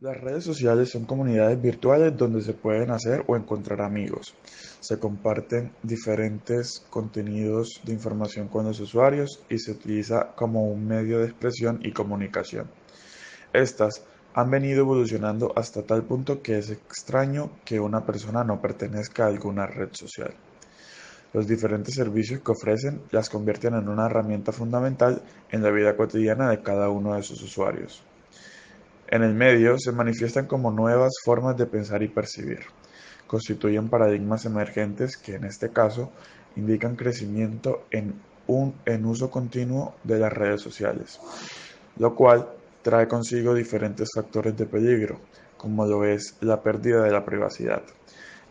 Las redes sociales son comunidades virtuales donde se pueden hacer o encontrar amigos. Se comparten diferentes contenidos de información con los usuarios y se utiliza como un medio de expresión y comunicación. Estas han venido evolucionando hasta tal punto que es extraño que una persona no pertenezca a alguna red social. Los diferentes servicios que ofrecen las convierten en una herramienta fundamental en la vida cotidiana de cada uno de sus usuarios. En el medio se manifiestan como nuevas formas de pensar y percibir. Constituyen paradigmas emergentes que en este caso indican crecimiento en uso continuo de las redes sociales, lo cual trae consigo diferentes factores de peligro, como lo es la pérdida de la privacidad,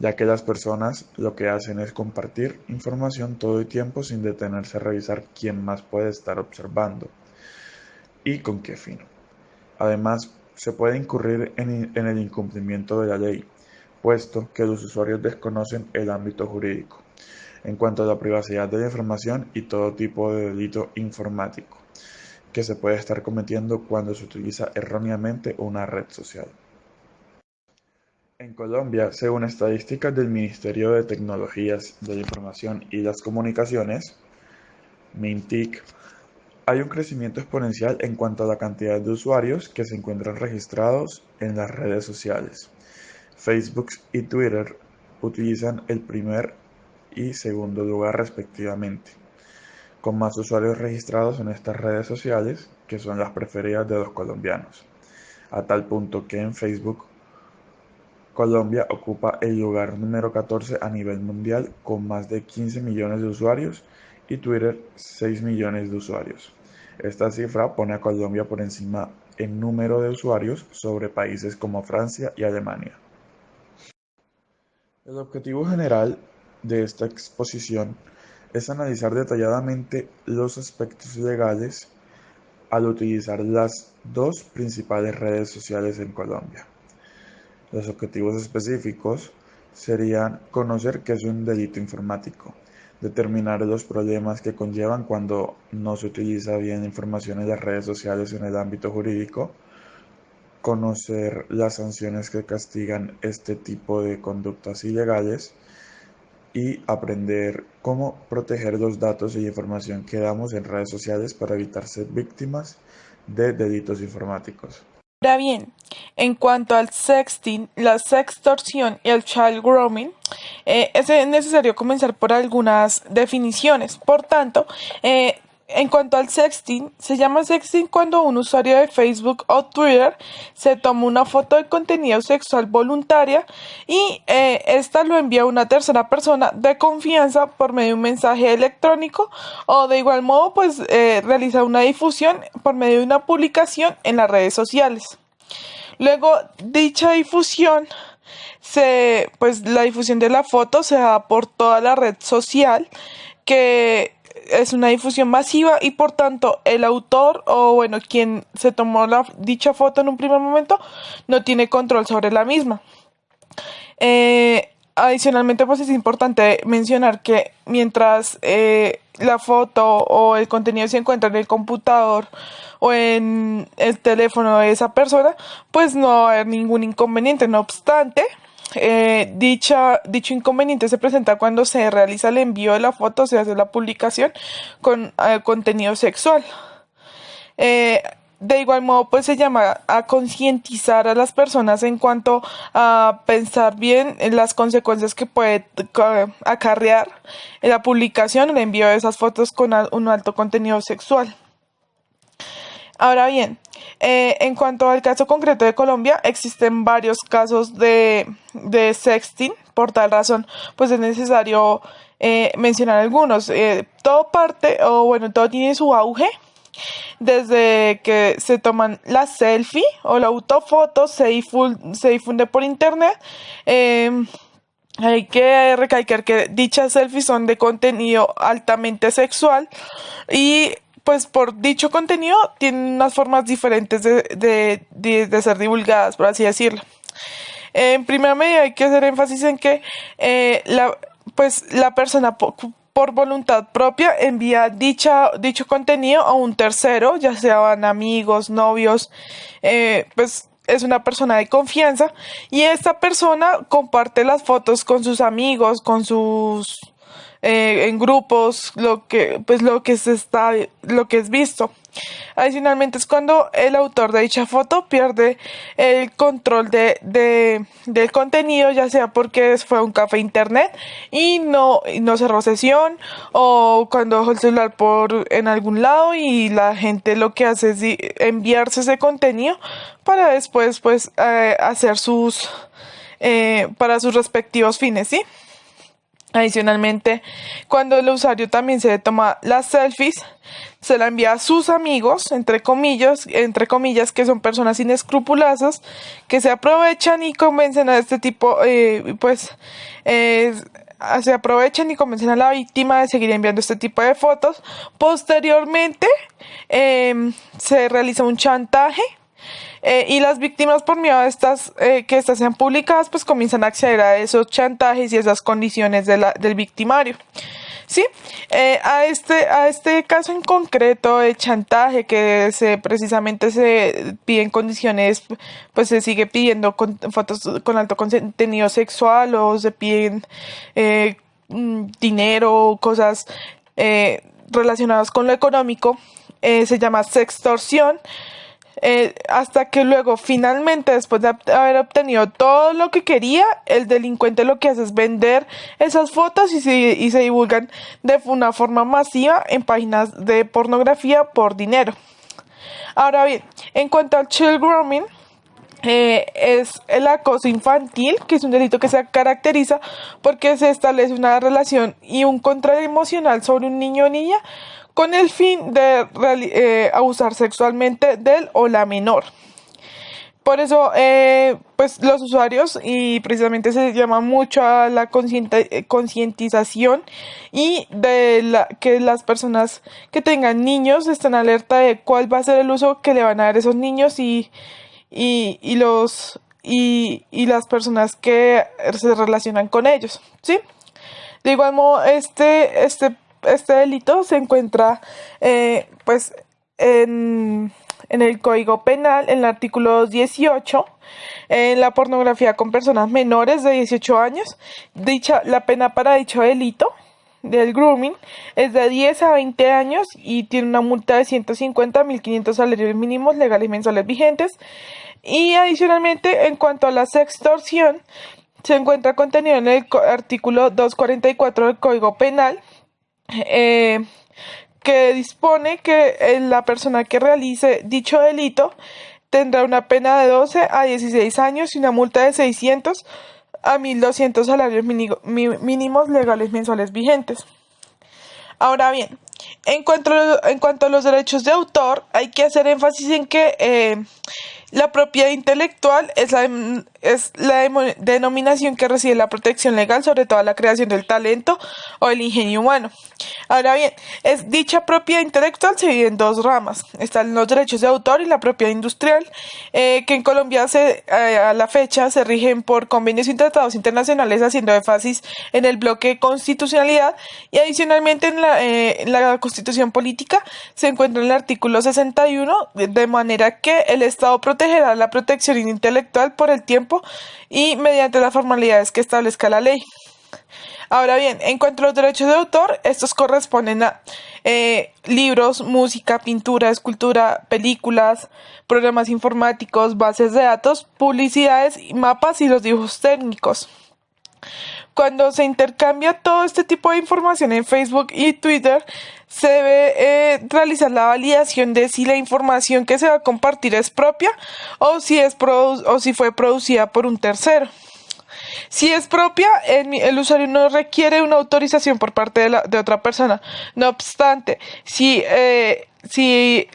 ya que las personas lo que hacen es compartir información todo el tiempo sin detenerse a revisar quién más puede estar observando y con qué fin. Además, se puede incurrir en el incumplimiento de la ley, puesto que los usuarios desconocen el ámbito jurídico en cuanto a la privacidad de la información y todo tipo de delito informático que se puede estar cometiendo cuando se utiliza erróneamente una red social. En Colombia, según estadísticas del Ministerio de Tecnologías de la Información y las Comunicaciones, MINTIC, hay un crecimiento exponencial en cuanto a la cantidad de usuarios que se encuentran registrados en las redes sociales. Facebook y Twitter utilizan el primer y segundo lugar respectivamente, con más usuarios registrados en estas redes sociales que son las preferidas de los colombianos, a tal punto que en Facebook Colombia ocupa el lugar número 14 a nivel mundial con más de 15 millones de usuarios y Twitter 6 millones de usuarios. Esta cifra pone a Colombia por encima en número de usuarios sobre países como Francia y Alemania. El objetivo general de esta exposición es analizar detalladamente los aspectos legales al utilizar las dos principales redes sociales en Colombia. Los objetivos específicos serían conocer qué es un delito informático, determinar los problemas que conllevan cuando no se utiliza bien información en las redes sociales en el ámbito jurídico, conocer las sanciones que castigan este tipo de conductas ilegales y aprender cómo proteger los datos y información que damos en redes sociales para evitar ser víctimas de delitos informáticos. Ahora bien, en cuanto al sexting, la sextorsión y el child grooming, es necesario comenzar por algunas definiciones. Por tanto, en cuanto al sexting, se llama sexting cuando un usuario de Facebook o Twitter se toma una foto de contenido sexual voluntaria y esta lo envía a una tercera persona de confianza por medio de un mensaje electrónico o de igual modo pues realiza una difusión por medio de una publicación en las redes sociales. Luego, dicha difusión pues la difusión de la foto se da por toda la red social, que es una difusión masiva y por tanto el autor o bueno, quien se tomó dicha foto en un primer momento no tiene control sobre la misma. Adicionalmente, pues es importante mencionar que mientras la foto o el contenido se encuentra en el computador o en el teléfono de esa persona, pues no va a haber ningún inconveniente. No obstante, dicho inconveniente se presenta cuando se realiza el envío de la foto, se hace la publicación con contenido sexual. Eh, de igual modo, pues se llama a concientizar a las personas en cuanto a pensar bien en las consecuencias que puede acarrear en la publicación, el envío de esas fotos con un alto contenido sexual. Ahora bien, en cuanto al caso concreto de Colombia, existen varios casos de sexting. Por tal razón, pues es necesario mencionar algunos. Todo parte, o bueno, todo tiene su auge desde que se toman la selfie o la autofoto, se difunde por internet. Hay que recalcar que dichas selfies son de contenido altamente sexual y pues por dicho contenido tienen unas formas diferentes de ser divulgadas, por así decirlo. En primera medida hay que hacer énfasis en que pues la persona por voluntad propia envía dicho contenido a un tercero, ya sean amigos, novios, pues es una persona de confianza y esta persona comparte las fotos con sus amigos, con sus en grupos, lo que es visto. Adicionalmente es cuando el autor de dicha foto pierde el control del contenido, ya sea porque fue un café internet y no cerró sesión, o cuando dejó el celular en algún lado y la gente lo que hace es enviarse ese contenido para después pues hacer para sus respectivos fines, ¿sí? Adicionalmente, cuando el usuario también se toma las selfies, se la envía a sus amigos, entre comillas, que son personas inescrupulosas, que se aprovechan y convencen a este tipo, eh, se aprovechan y convencen a la víctima de seguir enviando este tipo de fotos. Posteriormente, se realiza un chantaje y las víctimas por miedo a que estas sean publicadas, pues comienzan a acceder a esos chantajes y esas condiciones del victimario. Sí, a este caso en concreto de chantaje que precisamente se piden condiciones, pues se sigue pidiendo fotos con alto contenido sexual o se piden dinero, cosas relacionadas con lo económico, se llama sextorsión. Hasta que luego finalmente después de haber obtenido todo lo que quería, el delincuente lo que hace es vender esas fotos y se divulgan de una forma masiva en páginas de pornografía por dinero. Ahora bien, en cuanto al child grooming, es el acoso infantil, que es un delito que se caracteriza porque se establece una relación y un control emocional sobre un niño o niña con el fin de abusar sexualmente de él o la menor. Por eso, pues los usuarios, y precisamente se llama mucho a la concientización y que las personas que tengan niños estén alerta de cuál va a ser el uso que le van a dar esos niños y las personas que se relacionan con ellos, ¿sí? De igual modo, este delito se encuentra, pues, en el Código Penal, en el artículo 18, en la pornografía con personas menores de 18 años. La pena para dicho delito del grooming es de 10 a 20 años y tiene una multa de 150 a 1.500 salarios mínimos legales mensuales vigentes. Y adicionalmente, en cuanto a la sextorsión, se encuentra contenido en el artículo 244 del Código Penal, eh, que dispone que la persona que realice dicho delito tendrá una pena de 12 a 16 años y una multa de 600 a 1.200 salarios mínimos legales mensuales vigentes. Ahora bien, en cuanto a los derechos de autor, hay que hacer énfasis en que la propiedad intelectual es la denominación que recibe la protección legal sobre toda la creación del talento o el ingenio humano. Ahora bien, dicha propiedad intelectual se divide en dos ramas. Están los derechos de autor y la propiedad industrial, que en Colombia a la fecha se rigen por convenios y tratados internacionales, haciendo énfasis en el bloque de constitucionalidad, y adicionalmente en la Constitución política se encuentra en el artículo 61, de manera que el Estado protegerá la protección intelectual por el tiempo y mediante las formalidades que establezca la ley. Ahora bien, en cuanto a los derechos de autor, estos corresponden a libros, música, pintura, escultura, películas, programas informáticos, bases de datos, publicidades, mapas y los dibujos técnicos. Cuando se intercambia todo este tipo de información en Facebook y Twitter, se debe realizar la validación de si la información que se va a compartir es propia o si fue producida por un tercero. Si es propia, el usuario no requiere una autorización por parte de otra persona. No obstante, si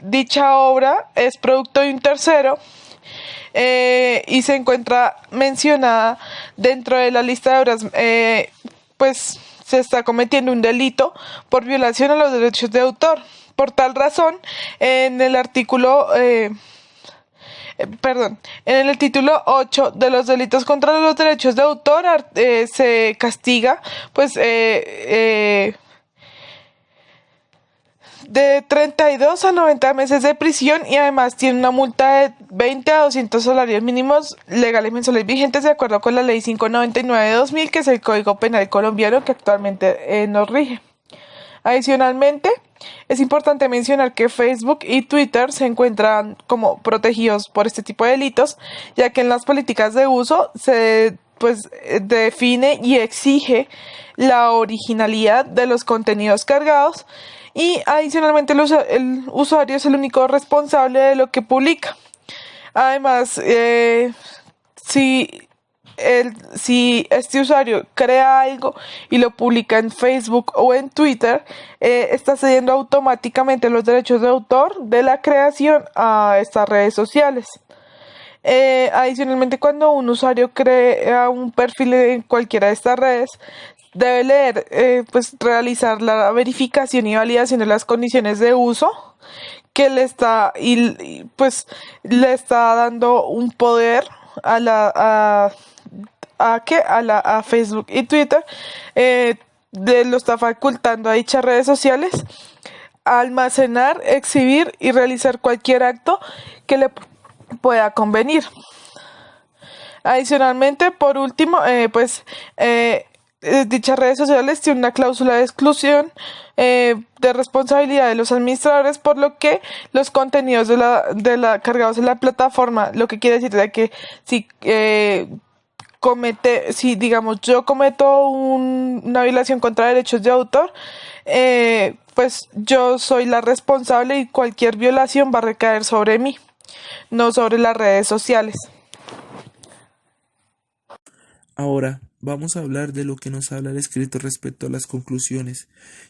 dicha obra es producto de un tercero, y se encuentra mencionada dentro de la lista de obras, pues se está cometiendo un delito por violación a los derechos de autor. Por tal razón, en el título 8 de los delitos contra los derechos de autor se castiga, pues, de 32 a 90 meses de prisión y además tiene una multa de 20 a 200 salarios mínimos legales mensuales vigentes de acuerdo con la Ley 599 de 2000, que es el Código Penal colombiano que actualmente nos rige. Adicionalmente, es importante mencionar que Facebook y Twitter se encuentran como protegidos por este tipo de delitos, ya que en las políticas de uso se define y exige la originalidad de los contenidos cargados y adicionalmente el usuario es el único responsable de lo que publica. Además, si si este usuario crea algo y lo publica en Facebook o en Twitter, está cediendo automáticamente los derechos de autor de la creación a estas redes sociales. Adicionalmente, cuando un usuario crea un perfil en cualquiera de estas redes, debe leer, realizar la verificación y validación de las condiciones de uso que le está le está dando un poder a Facebook y Twitter, lo está facultando a dichas redes sociales a almacenar, exhibir y realizar cualquier acto que le pueda convenir. Adicionalmente, por último, dichas redes sociales tienen una cláusula de exclusión de responsabilidad de los administradores, por lo que los contenidos cargados en la plataforma, lo que quiere decir de que si digamos yo cometo una violación contra derechos de autor, pues yo soy la responsable y cualquier violación va a recaer sobre mí, no sobre las redes sociales. Ahora vamos a hablar de lo que nos habla el escrito respecto a las conclusiones,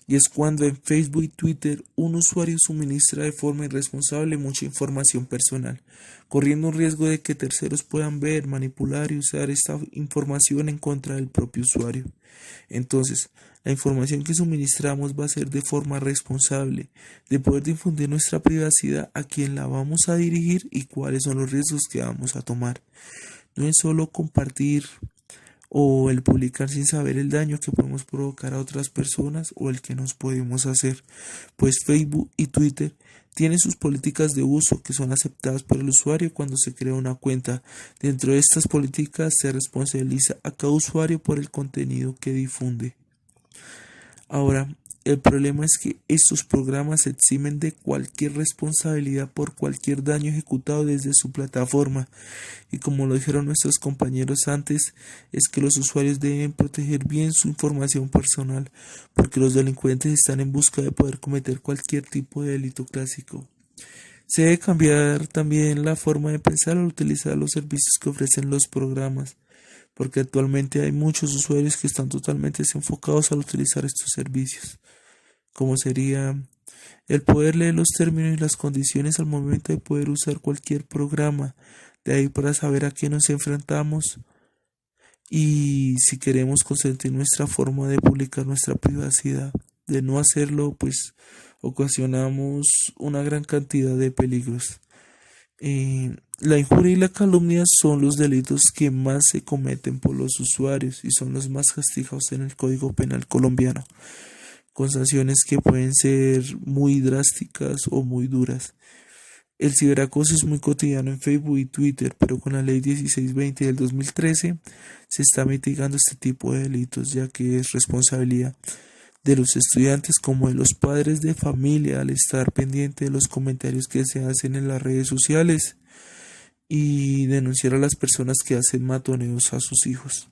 y es cuando en Facebook y Twitter un usuario suministra de forma irresponsable mucha información personal, corriendo un riesgo de que terceros puedan ver, manipular y usar esta información en contra del propio usuario. Entonces, la información que suministramos va a ser de forma responsable, de poder difundir nuestra privacidad, a quién la vamos a dirigir y cuáles son los riesgos que vamos a tomar. No es solo compartir o el publicar sin saber el daño que podemos provocar a otras personas o el que nos podemos hacer, pues Facebook y Twitter tienen sus políticas de uso que son aceptadas por el usuario cuando se crea una cuenta. Dentro de estas políticas se responsabiliza a cada usuario por el contenido que difunde. Ahora, el problema es que estos programas se eximen de cualquier responsabilidad por cualquier daño ejecutado desde su plataforma, y como lo dijeron nuestros compañeros antes, es que los usuarios deben proteger bien su información personal, porque los delincuentes están en busca de poder cometer cualquier tipo de delito clásico. Se debe cambiar también la forma de pensar al utilizar los servicios que ofrecen los programas, porque actualmente hay muchos usuarios que están totalmente desenfocados al utilizar estos servicios, como sería el poder leer los términos y las condiciones al momento de poder usar cualquier programa, de ahí para saber a qué nos enfrentamos y si queremos consentir nuestra forma de publicar nuestra privacidad. De no hacerlo, pues ocasionamos una gran cantidad de peligros. La injuria y la calumnia son los delitos que más se cometen por los usuarios y son los más castigados en el Código Penal colombiano, con sanciones que pueden ser muy drásticas o muy duras. El ciberacoso es muy cotidiano en Facebook y Twitter, pero con la Ley 1620 del 2013 se está mitigando este tipo de delitos, ya que es responsabilidad de los estudiantes como de los padres de familia al estar pendiente de los comentarios que se hacen en las redes sociales y denunciar a las personas que hacen matoneos a sus hijos.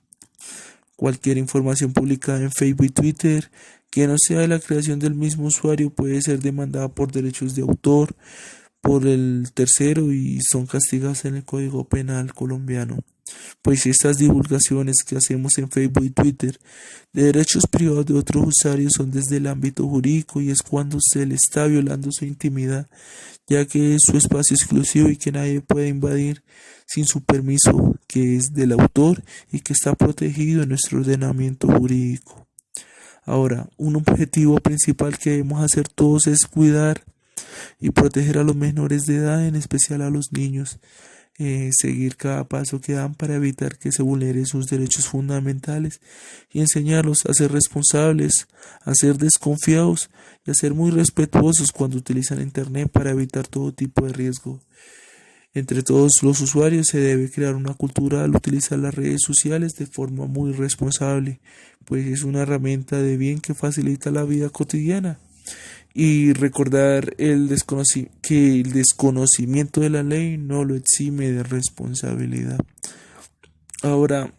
Cualquier información publicada en Facebook y Twitter que no sea de la creación del mismo usuario puede ser demandada por derechos de autor por el tercero y son castigadas en el Código Penal colombiano. Pues estas divulgaciones que hacemos en Facebook y Twitter de derechos privados de otros usuarios son desde el ámbito jurídico y es cuando se le está violando su intimidad, ya que es su espacio exclusivo y que nadie puede invadir sin su permiso, que es del autor y que está protegido en nuestro ordenamiento jurídico. Ahora, un objetivo principal que debemos hacer todos es cuidar y proteger a los menores de edad, en especial a los niños. seguir cada paso que dan para evitar que se vulneren sus derechos fundamentales y enseñarlos a ser responsables, a ser desconfiados y a ser muy respetuosos cuando utilizan Internet para evitar todo tipo de riesgo. Entre todos los usuarios se debe crear una cultura al utilizar las redes sociales de forma muy responsable, pues es una herramienta de bien que facilita la vida cotidiana. Y recordar que el desconocimiento de la ley no lo exime de responsabilidad. Ahora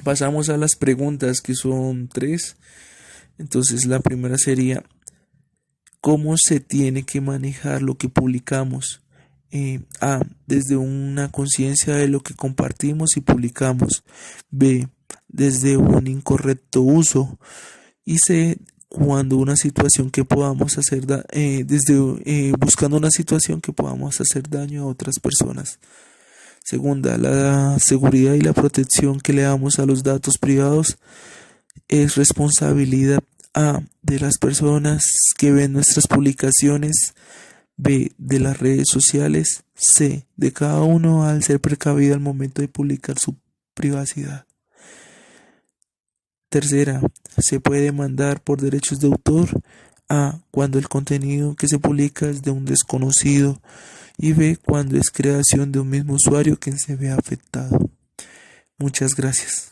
pasamos a las preguntas, que son 3. Entonces la primera sería: ¿cómo se tiene que manejar lo que publicamos? A. Desde una conciencia de lo que compartimos y publicamos. B. Desde un incorrecto uso. Y C. Cuando una situación que podamos hacer buscando una situación que podamos hacer daño a otras personas. Segunda, la seguridad y la protección que le damos a los datos privados es responsabilidad A. de las personas que ven nuestras publicaciones, B. de las redes sociales, C. de cada uno al ser precavido al momento de publicar su privacidad. Tercera, se puede demandar por derechos de autor. A. Cuando el contenido que se publica es de un desconocido. Y B. Cuando es creación de un mismo usuario quien se ve afectado. Muchas gracias.